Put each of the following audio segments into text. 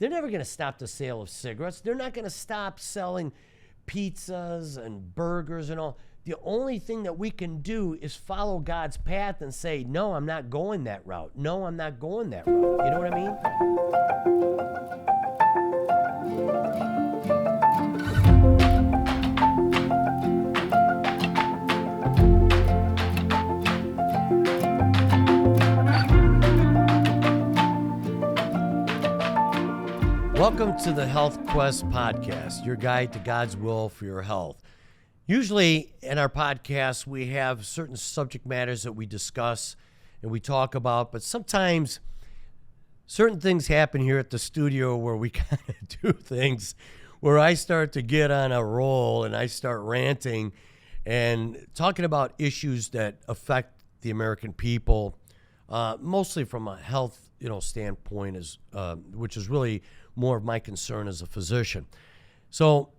They're never going to stop the sale of cigarettes. They're not going to stop selling pizzas and burgers and all. The only thing that we can do is follow God's path and say, no, I'm not going that route. No, I'm not going that route. You know what I mean? Welcome to the Health Quest podcast, your guide to God's will for your health. Usually in our podcast, we have certain subject matters that we discuss and we talk about, but sometimes certain things happen here at the studio where we kind of do things where I start to get on a roll and I start ranting and talking about issues that affect the American people, mostly from a health standpoint, which is really more of my concern as a physician. So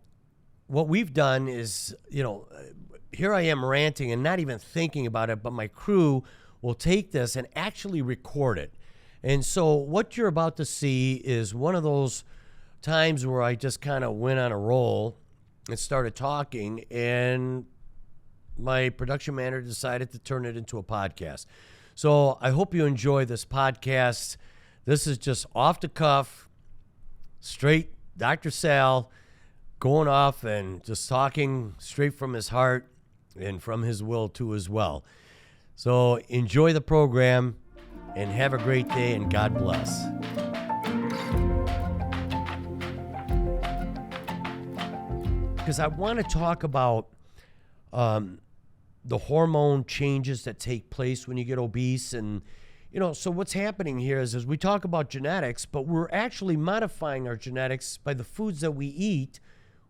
what we've done is, here I am ranting and not even thinking about it, but my crew will take this and actually record it. And so what you're about to see is one of those times where I just kind of went on a roll and started talking, and my production manager decided to turn it into a podcast. So I hope you enjoy this podcast. This is just off the cuff, straight Dr. Sal going off and just talking straight from his heart and from his will too as well. So enjoy the program and have a great day, and God bless. Because I want to talk about the hormone changes that take place when you get obese. And so what's happening here is we talk about genetics, but we're actually modifying our genetics by the foods that we eat,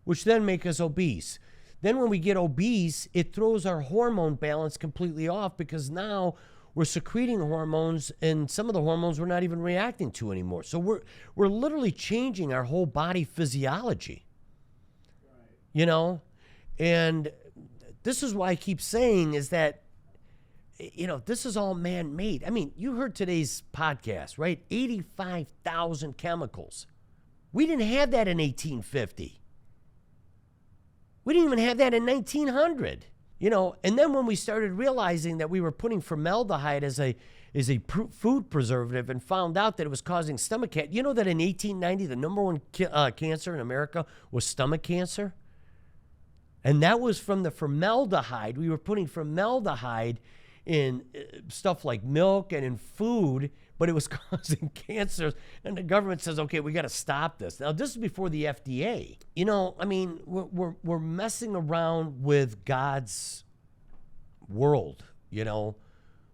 which then make us obese. Then when we get obese, it throws our hormone balance completely off, because now we're secreting hormones, and some of the hormones we're not even reacting to anymore. So we're literally changing our whole body physiology. Right. And this is why I keep saying is that, this is all man-made. I mean, you heard today's podcast, right? 85,000 chemicals. We didn't have that in 1850. We didn't even have that in 1900. And then when we started realizing that we were putting formaldehyde as a food preservative and found out that it was causing stomach cancer. You know that in 1890, the number one cancer in America was stomach cancer? And that was from the formaldehyde. We were putting formaldehyde in stuff like milk and in food, but it was causing cancer. And the government says, okay, we got to stop this. Now, this is before the FDA. We're messing around with God's world,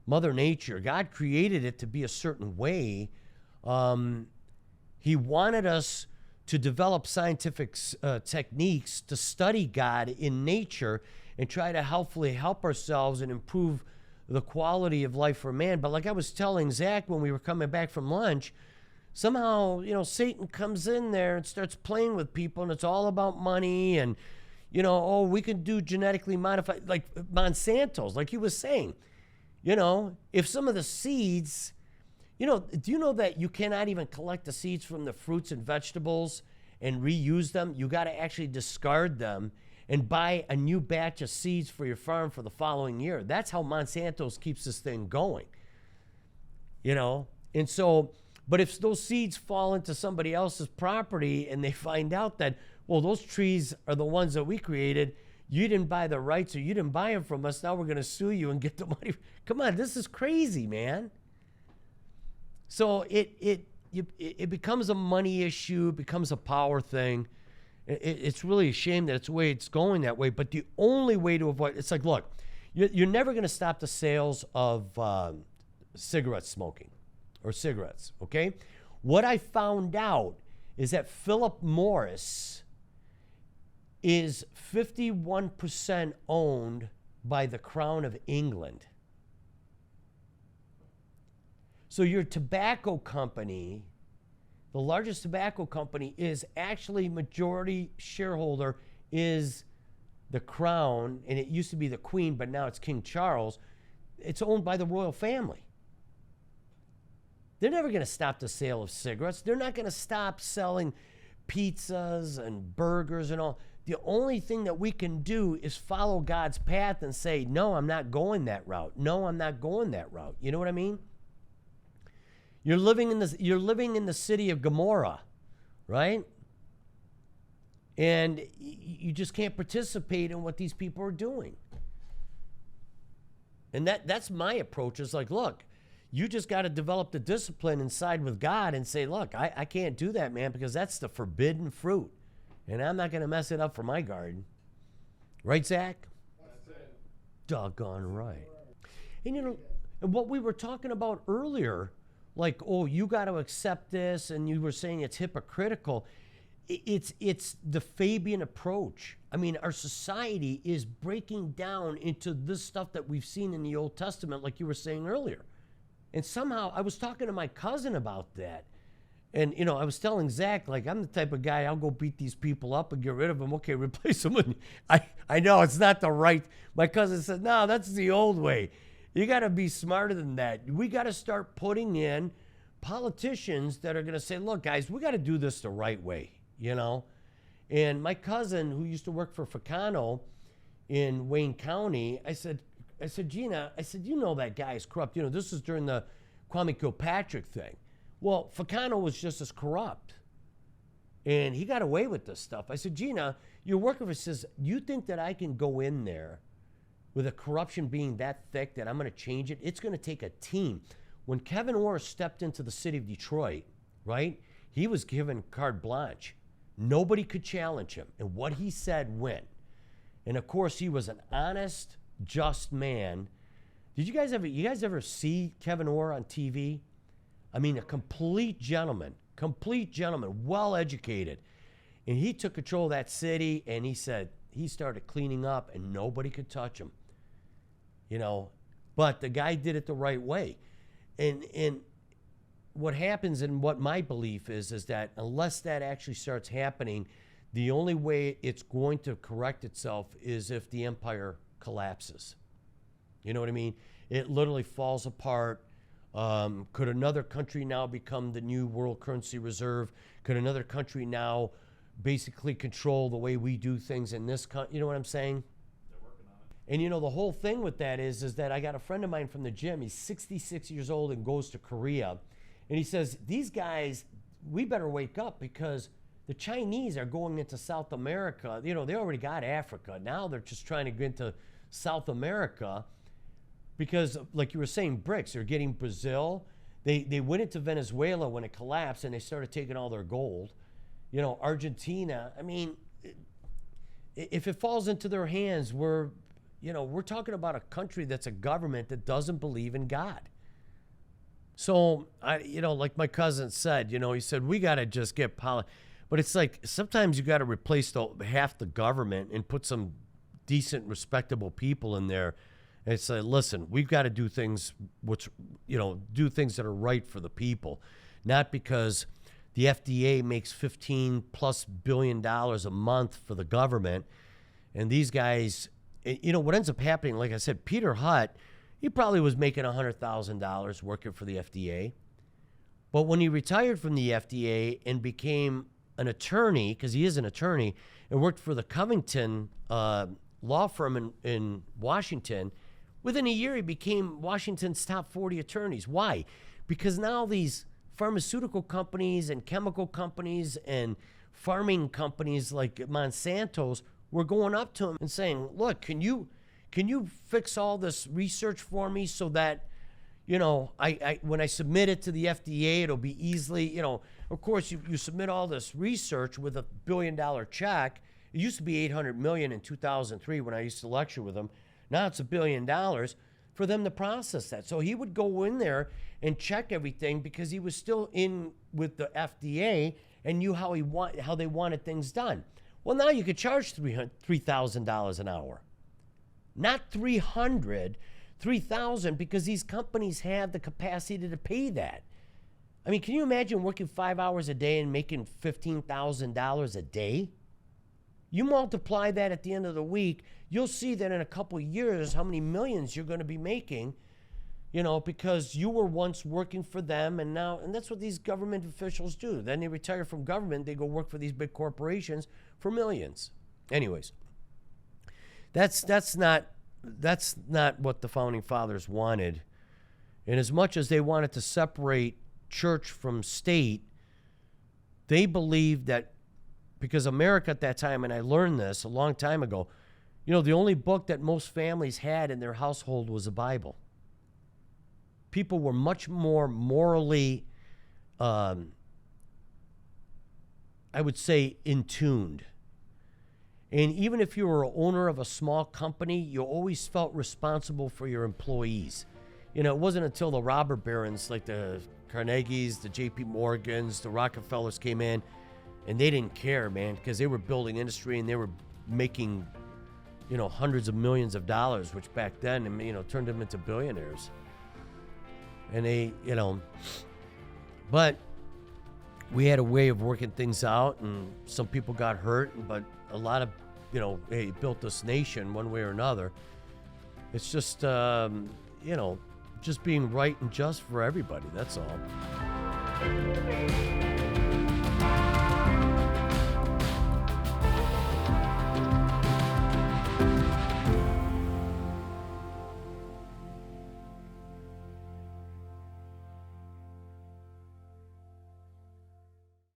Mother Nature. God created it to be a certain way. He wanted us to develop scientific techniques to study God in nature and try to helpfully help ourselves and improve the quality of life for man. But like I was telling Zach when we were coming back from lunch, somehow, Satan comes in there and starts playing with people, and it's all about money and, we can do genetically modified, like Monsanto's, like he was saying. If some of the seeds, do you know that you cannot even collect the seeds from the fruits and vegetables and reuse them? You got to actually discard them and buy a new batch of seeds for your farm for the following year. That's how Monsanto's keeps this thing going. And so, but if those seeds fall into somebody else's property and they find out that, well, those trees are the ones that we created, you didn't buy the rights or you didn't buy them from us, now we're going to sue you and get the money. Come on, this is crazy, man. So it becomes a money issue, it becomes a power thing. It's really a shame that it's the way it's going that way. But the only way to avoid, it's like, look, you're never going to stop the sales of cigarette smoking or cigarettes, okay? What I found out is that Philip Morris is 51% owned by the Crown of England. So your tobacco company, the largest tobacco company, is actually majority shareholder is the Crown, and it used to be the Queen, but now it's King Charles. It's owned by the royal family. They're never going to stop the sale of cigarettes. They're not going to stop selling pizzas and burgers and all. The only thing that we can do is follow God's path and say, no, I'm not going that route. No, I'm not going that route. You know what I mean? You're living in the city of Gomorrah, right? And you just can't participate in what these people are doing. And that's my approach. Is like, look, you just got to develop the discipline and side with God and say, look, I can't do that, man, because that's the forbidden fruit. And I'm not going to mess it up for my garden. Right, Zach? That's it. Doggone right. And, you know, what we were talking about earlier, like, oh, you got to accept this, and you were saying it's hypocritical. It's the Fabian approach. I mean, our society is breaking down into this stuff that we've seen in the Old Testament, like you were saying earlier. And somehow, I was talking to my cousin about that. And, you know, I was telling Zach, like, I'm the type of guy, I'll go beat these people up and get rid of them. Okay, replace them with, I know it's not the right. My cousin said, no, that's the old way. You got to be smarter than that. We got to start putting in politicians that are going to say, look, guys, we got to do this the right way, you know? And my cousin, who used to work for Ficano in Wayne County, I said, Gina, you know that guy is corrupt. You know, this is during the Kwame Kilpatrick thing. Well, Ficano was just as corrupt. And he got away with this stuff. I said, Gina, your worker says, you think that I can go in there with a corruption being that thick that I'm going to change it? It's going to take a team. When Kevin Orr stepped into the city of Detroit, right, he was given carte blanche. Nobody could challenge him. And what he said went. And, of course, he was an honest, just man. Did you guys ever see Kevin Orr on TV? I mean, a complete gentleman, well-educated. And he took control of that city, and he said he started cleaning up, and nobody could touch him. You know, but the guy did it the right way. And what happens, and what my belief is that unless that actually starts happening, the only way it's going to correct itself is if the empire collapses. You know what I mean? It literally falls apart. Could another country now become the new world currency reserve? Could another country now basically control the way we do things in this country? You know what I'm saying? They're working on it. And you know, the whole thing with that is that I got a friend of mine from the gym. He's 66 years old and goes to Korea. And he says, these guys, we better wake up because the Chinese are going into South America. You know, they already got Africa. Now they're just trying to get into South America. Because, like you were saying, BRICS, they're getting Brazil. They went into Venezuela when it collapsed, and they started taking all their gold. You know, Argentina, I mean, if it falls into their hands, we're talking about a country that's a government that doesn't believe in God. So, like my cousin said, he said, we got to just get But it's like sometimes you got to replace half the government and put some decent, respectable people in there. And say, listen, we've got to do things do things that are right for the people, not because the FDA makes $15+ billion a month for the government, and these guys, what ends up happening, like I said, Peter Hutt, he probably was making $100,000 working for the FDA, but when he retired from the FDA and became an attorney, because he is an attorney, and worked for the Covington law firm in Washington. Within a year, he became Washington's top 40 attorneys. Why? Because now these pharmaceutical companies and chemical companies and farming companies like Monsanto's were going up to him and saying, look, can you fix all this research for me so that, I when I submit it to the FDA, it'll be easily, of course, you submit all this research with $1 billion check. It used to be $800 million in 2003 when I used to lecture with him. Now it's $1 billion for them to process that. So he would go in there and check everything because he was still in with the FDA and knew how they wanted things done. Well, now you could charge $3,000 an hour. Not $300, $3,000, because these companies have the capacity to pay that. I mean, can you imagine working 5 hours a day and making $15,000 a day? You multiply that at the end of the week, you'll see that in a couple of years how many millions you're going to be making because you were once working for them, and that's what these government officials do. Then they retire from government, they go work for these big corporations for millions. Anyways, that's not what the founding fathers wanted. And as much as they wanted to separate church from state, they believed that because America at that time, and I learned this a long time ago, the only book that most families had in their household was a Bible. People were much more morally, I would say, in tuned. And even if you were an owner of a small company, you always felt responsible for your employees. It wasn't until the robber barons like the Carnegies, the J.P. Morgans, the Rockefellers came in, and they didn't care, man, because they were building industry and they were making, hundreds of millions of dollars, which back then, turned them into billionaires. And they, but we had a way of working things out, and some people got hurt, but a lot of, hey, built this nation one way or another. It's just, just being right and just for everybody. That's all.